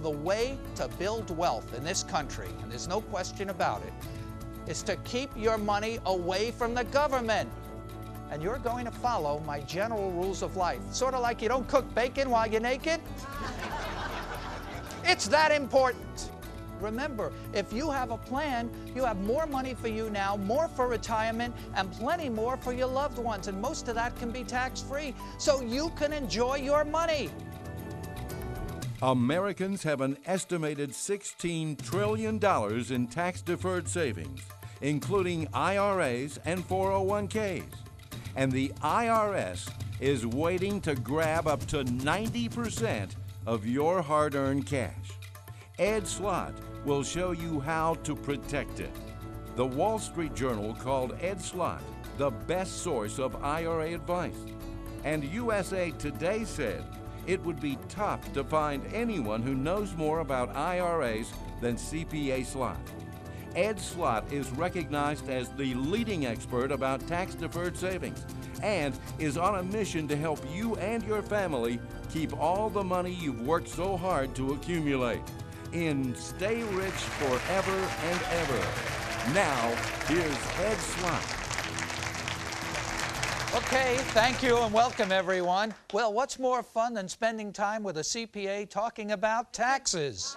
the way to build wealth in this country, and there's no question about it, is to keep your money away from the government. And you're going to follow my general rules of life. Sort of like you don't cook bacon while you're naked. It's that important. Remember, if you have a plan, you have more money for you now, more for retirement, and plenty more for your loved ones. And most of that can be tax-free, so you can enjoy your money. Americans have an estimated $16 trillion in tax-deferred savings, including IRAs and 401ks. And the IRS is waiting to grab up to 90% of your hard-earned cash. Ed Slott will show you how to protect it. The Wall Street Journal called Ed Slott the best source of IRA advice. And USA Today said it would be tough to find anyone who knows more about IRAs than CPA Slott. Ed Slott is recognized as the leading expert about tax-deferred savings and is on a mission to help you and your family keep all the money you've worked so hard to accumulate. In Stay Rich Forever and Ever. Now, here's Ed Slott. Okay, thank you and welcome everyone. Well, what's more fun than spending time with a CPA talking about taxes?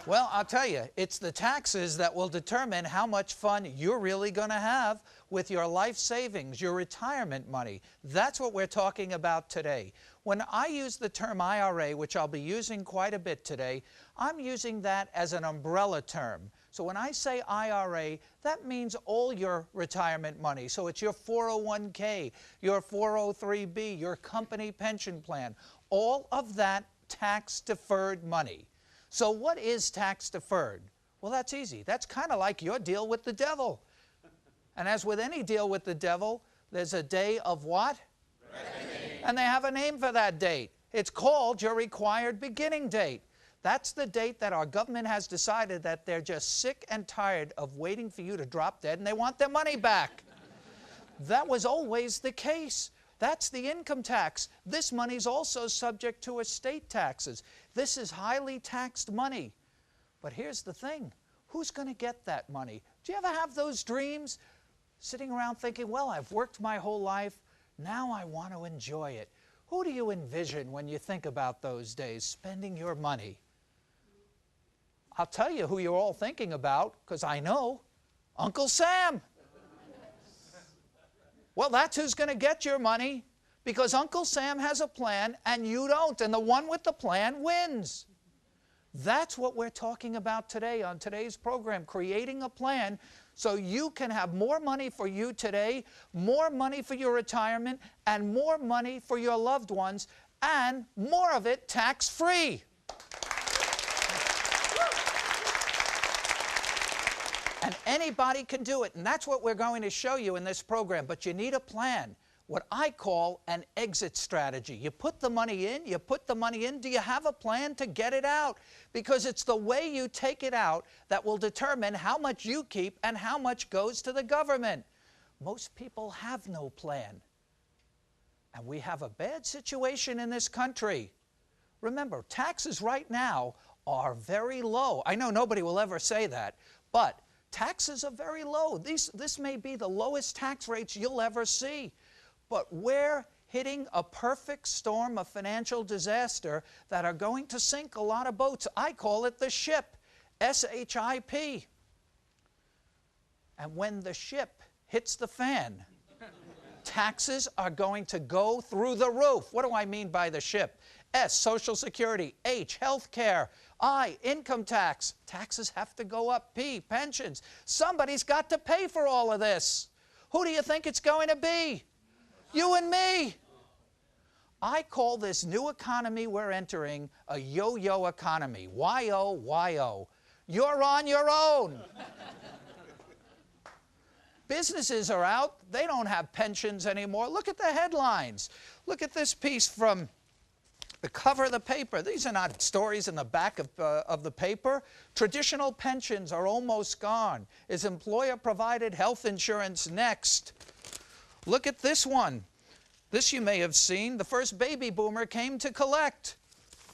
Well, I'll tell you, it's the taxes that will determine how much fun you're really going to have with your life savings, your retirement money. That's what we're talking about today. When I use the term IRA, which I'll be using quite a bit today, I'm using that as an umbrella term. So when I say IRA, that means all your retirement money. So it's your 401k, your 403b, your company pension plan, all of that tax-deferred money. So what is tax-deferred? Well, that's easy. That's kind of like your deal with the devil. And as with any deal with the devil, there's a day of what? Reckoning. And they have a name for that date. It's called your required beginning date. That's the date that our government has decided that they're just sick and tired of waiting for you to drop dead and they want their money back. That was always the case. That's the income tax. This money's also subject to estate taxes. This is highly taxed money. But here's the thing. Who's going to get that money? Do you ever have those dreams? Sitting around thinking, well, I've worked my whole life. Now I want to enjoy it. Who do you envision when you think about those days, spending your money? I'll tell you who you're all thinking about, because I know. Uncle Sam. Well, that's who's going to get your money, because Uncle Sam has a plan and you don't, and the one with the plan wins. That's what we're talking about today on today's program, creating a plan so you can have more money for you today, more money for your retirement, and more money for your loved ones, and more of it tax-free. And anybody can do it, and that's what we're going to show you in this program. But you need a plan, what I call an exit strategy. You put the money in, do you have a plan to get it out? Because it's the way you take it out that will determine how much you keep and how much goes to the government. Most people have no plan. And we have a bad situation in this country. Remember, taxes right now are very low. I know nobody will ever say that, but taxes are very low. This may be the lowest tax rates you'll ever see. But we're hitting a perfect storm of financial disaster that are going to sink a lot of boats. I call it the ship, S-H-I-P. And when the ship hits the fan, taxes are going to go through the roof. What do I mean by the ship? S, Social Security. H, health care. I, income tax. Taxes have to go up. P, pensions. Somebody's got to pay for all of this. Who do you think it's going to be? You and me. I call this new economy we're entering a yo-yo economy. Y-O, Y-O. You're on your own. Businesses are out. They don't have pensions anymore. Look at the headlines. Look at this piece from the cover of the paper. These are not stories in the back of the paper. Traditional pensions are almost gone. Is employer-provided health insurance next? Look at this one. This you may have seen. The first baby boomer came to collect.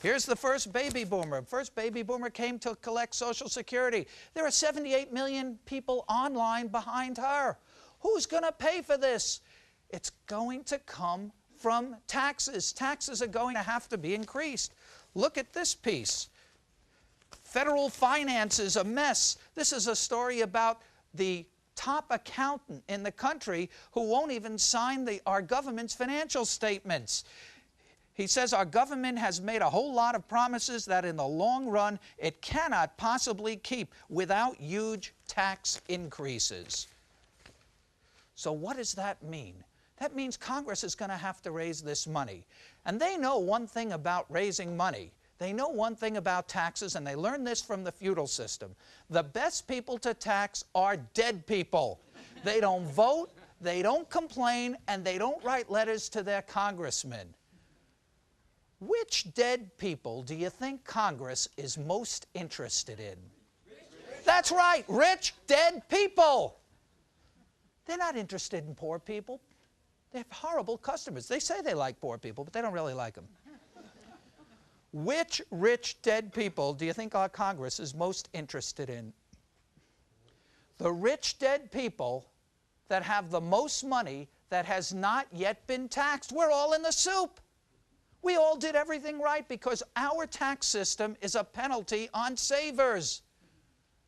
Here's the first baby boomer. First baby boomer came to collect Social Security. There are 78 million people online behind her. Who's going to pay for this? It's going to come from taxes. Taxes are going to have to be increased. Look at this piece. Federal finances a mess. This is a story about the top accountant in the country who won't even sign our government's financial statements. He says our government has made a whole lot of promises that in the long run it cannot possibly keep without huge tax increases. So what does that mean? That means Congress is going to have to raise this money. And they know one thing about raising money. They know one thing about taxes, and they learned this from the feudal system. The best people to tax are dead people. They don't vote, they don't complain, and they don't write letters to their congressmen. Which dead people do you think Congress is most interested in? That's right, rich, dead people. They're not interested in poor people. They have horrible customers. They say they like poor people, but they don't really like them. Which rich, dead people do you think our Congress is most interested in? The rich, dead people that have the most money that has not yet been taxed. We're all in the soup. We all did everything right because our tax system is a penalty on savers.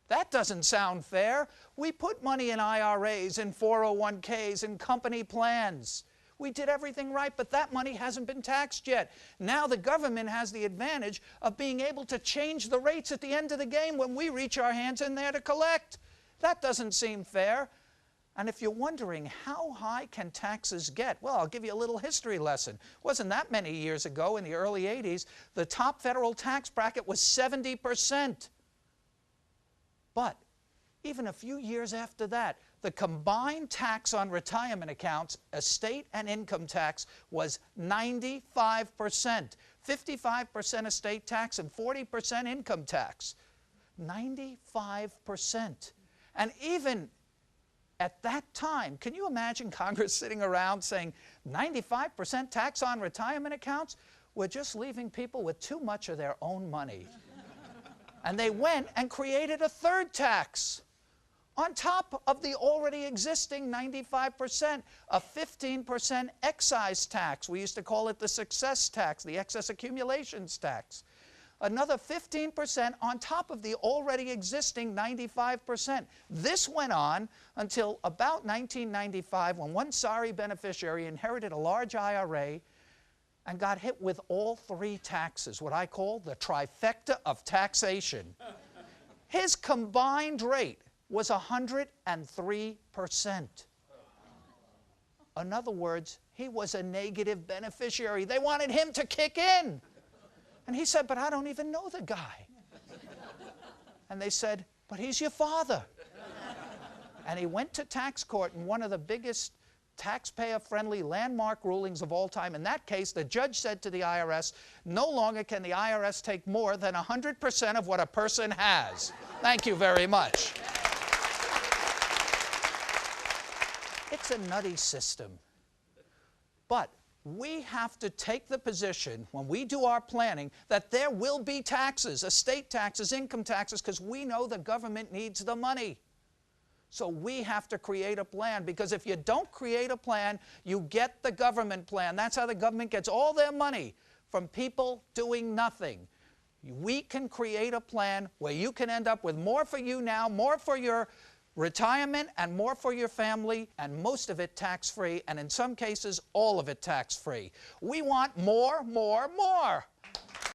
That doesn't sound fair. We put money in IRAs, in 401ks, in company plans. We did everything right, but that money hasn't been taxed yet. Now the government has the advantage of being able to change the rates at the end of the game when we reach our hands in there to collect. That doesn't seem fair. And if you're wondering how high can taxes get, well, I'll give you a little history lesson. It wasn't that many years ago, in the early 80s, the top federal tax bracket was 70%. But even a few years after that, the combined tax on retirement accounts, estate and income tax, was 95%. 55% estate tax and 40% income tax. 95%. And even at that time, can you imagine Congress sitting around saying 95% tax on retirement accounts? We're just leaving people with too much of their own money. And they went and created a third tax on top of the already existing 95%, a 15% excise tax. We used to call it the success tax, the excess accumulations tax. Another 15% on top of the already existing 95%. This went on until about 1995 when one sorry beneficiary inherited a large IRA and got hit with all three taxes, what I call the trifecta of taxation. His combined rate was 103%. In other words, he was a negative beneficiary. They wanted him to kick in. And he said, but I don't even know the guy. And they said, but he's your father. And he went to tax court in one of the biggest taxpayer-friendly landmark rulings of all time. In that case, the judge said to the IRS, no longer can the IRS take more than 100% of what a person has. Thank you very much. It's a nutty system. But we have to take the position, when we do our planning, that there will be taxes, estate taxes, income taxes, because we know the government needs the money. So we have to create a plan, because if you don't create a plan, you get the government plan. That's how the government gets all their money, from people doing nothing. We can create a plan where you can end up with more for you now, more for your retirement, and more for your family, and most of it tax-free, and in some cases, all of it tax-free. We want more, more, more.